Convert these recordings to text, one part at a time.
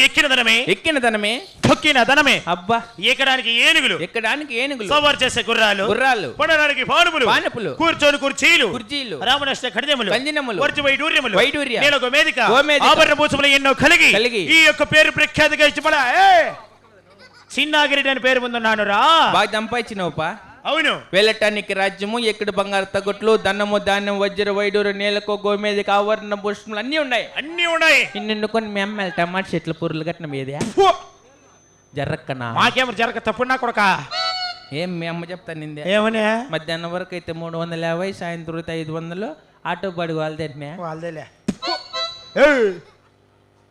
ఎక్కిన ధనమే తొక్కిన ధనమే. అబ్బా ఎక్కడానికి ఏనుగులు సవారు చేసే గుర్రాలు పడడానికి పానుపులు కూర్చొని కుర్చీలు రామనష్ట ఖడ్గములు వర్జ వైడూర్యములు నేలకు వేదిక ఆభరణ భూషములు ఎన్నో కలిగి ఈ యొక్క పేరు ప్రఖ్యాతిగా ఇచ్చిపడా చిన్నాగిరి అని పేరు ముందున్నాను రా. బాగా సంపాదించినవుపా. అవును. వెళ్ళటానికి రాజ్యము, ఎక్కడ బంగారు తగ్గట్లు, ధనము, ధాన్యం, వజ్ర వైడూరు, నేలకు గోమేదిక ఆవరణ భూషణములు అన్ని ఉన్నాయి. నిన్నుకొని మేము టమాటా చెట్ల పూర్లు కట్టిన మీదే జర్రక్కనా మాకేమో జరగ తప్పున్నా కొడక. ఏం మీ అమ్మ చెప్తాను నిందే ఏమనే మధ్యాహ్నం వరకు అయితే 350, సాయంత్రం 500 ఆటో బాడి వాళ్ళదేలే.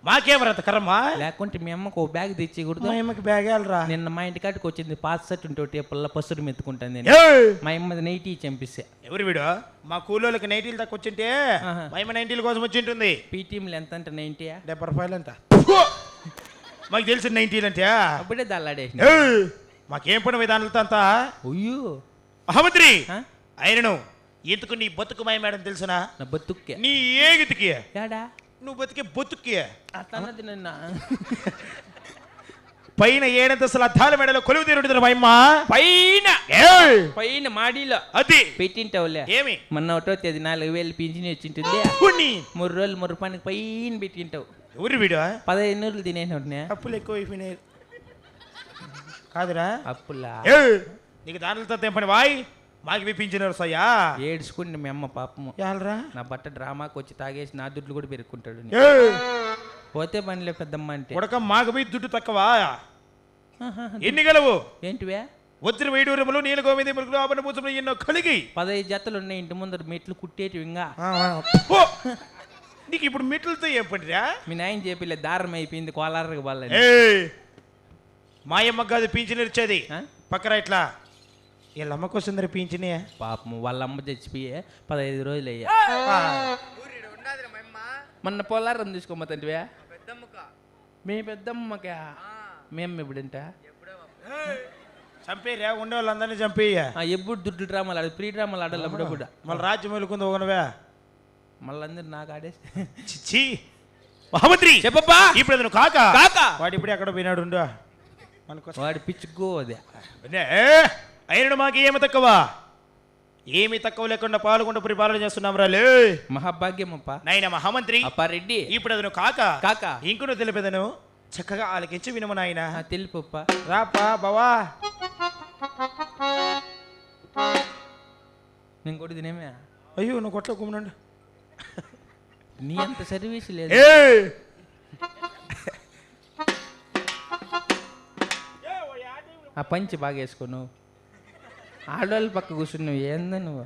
మాకేమరంత కర్రమ్మా. లేకుంటే మీ అమ్మకు ఓ బ్యాగ్ తెచ్చికూడదు. మా అమ్మకి బ్యాగ్ వెళ్ళరా. నిన్న మా ఇంటి కాటికి వచ్చింది పాత సెట్ ఉంటే పుల్ల పసురు మెత్తుకుంటుంది. మా అమ్మ నైటీ చంపిస్తే. ఎవరు వీడు? మా కూలోళ్ళకి నైటీలు తక్కువ వచ్చింటే మా అమ్మ నైటీల కోసం వచ్చి ఉంటుంది. పీటీఎంలు ఎంత అంటే 90 రూపాయలు అంట. మాకు తెలిసిన 90 అంటే అప్పుడే దల్లాడేసి. మాకేం పని విధానాలతో అంతా. అయ్యో మహామంత్రి ఆయనను ఎందుకు నీ బతుకు మాయ మేడం తెలుసునా? నా బతుక్కే నీ ఏగితికి ఏడా నువ్వు బతికే బతుక్కి అతన్నది నిన్న పైన 7 అంతస్తుల అద్దాల మెడలో కొలువు తీరుంటుంది మా అమ్మ. పైన మాడీలో అది పెట్టింటావులే. ఏమి మొన్న 1వ తేదీ 4000 పింఛన్ వచ్చింటుంది. 3 రోజులు 3 రూపాయలకి పైన పెట్టింటావు. ఎవరు వీడు? 15 నూరులు తినేసి అప్పులు ఎక్కువ అయిపోయినాయి కాదురా. అప్పులా నీకు దానిలతో తెంపని వాయ్ మాకు విప్పించినారు సయ్యా. ఏడ్చుకుంటే మీ అమ్మ పాపము. యాలరా నా బట్ట డ్రామాకి వచ్చి తాగేసి నా దుడ్లు కూడా పెరుక్కుంటాడు. పోతే పనిలే పెద్దమ్మ అంటే ఉడక మాకు పోయి దుడ్డు తక్కువ. ఎన్ని గలవు? ఏంటివే? వజ్ర వైడూరములు, నీల గోమేది మురుగులు, ఆభరణ భూషములు ఎన్నో కలిగి 15 జతలు ఉన్నాయి. ఇంటి ముందర మెట్లు కుట్టేటివి. ఇంకా నీకు ఇప్పుడు మెట్లతో ఏం పనిరా? మీ నాయన చెప్పలే దారం అయిపోయింది కోలారకు వాళ్ళ. మాయమ్మ కాదు పింఛన్ ఇచ్చేది. పక్కన ఇట్లా వీళ్ళమ్మ కోసం పింఛనే. పాపం వాళ్ళమ్మ చచ్చిపోయే 15 రోజులు అయ్యా. మొన్న పోలారం తీసుకోమ్మ తండ్రివే. మీ పెద్దమ్మకా మేము ఎప్పుడంట చంపేరా ఉండే వాళ్ళందరినీ చంపేయ. ఎప్పుడు దుడ్డు డ్రామాలు ఆడు ప్రీ డ్రామాలు ఆడాలి. అప్పుడప్పుడు మళ్ళీ రాజ్యం వెలుకుంది ఒకనవే. మళ్ళీ అందరు నాకు ఆడేసి చిచ్చి. మహామంత్రి చెప్పబ్బా. ఇప్పుడు నువ్వు కాక వాడు ఇప్పుడే అక్కడ పోయినాడు. వాడు పిచ్చుకో అదే అయినడు మాకు ఏమి తక్కువ లేకుండా పాల్గొంటూ పరిపాలన చేస్తున్నాం రాలే. మహాభాగ్యమప్ప నాయన మహామంత్రి అప్పారెడ్డి. ఇప్పుడు అదను కాక ఇంకును తెలిపేదను చక్కగా ఆలకించి వినము నాయన. తెలుపప్ప రాపా బావా. నేను కొట్టి తినేమే. అయ్యో నువ్వు కొట్ల కుమ్మనండి. నీ అంత సర్వీస్ లేదు. ఆ పంచి బాగా వేసుకో. నువ్వు ఆడవాళ్ళ పక్క కూర్చున్నావు ఏందా నువ్వు?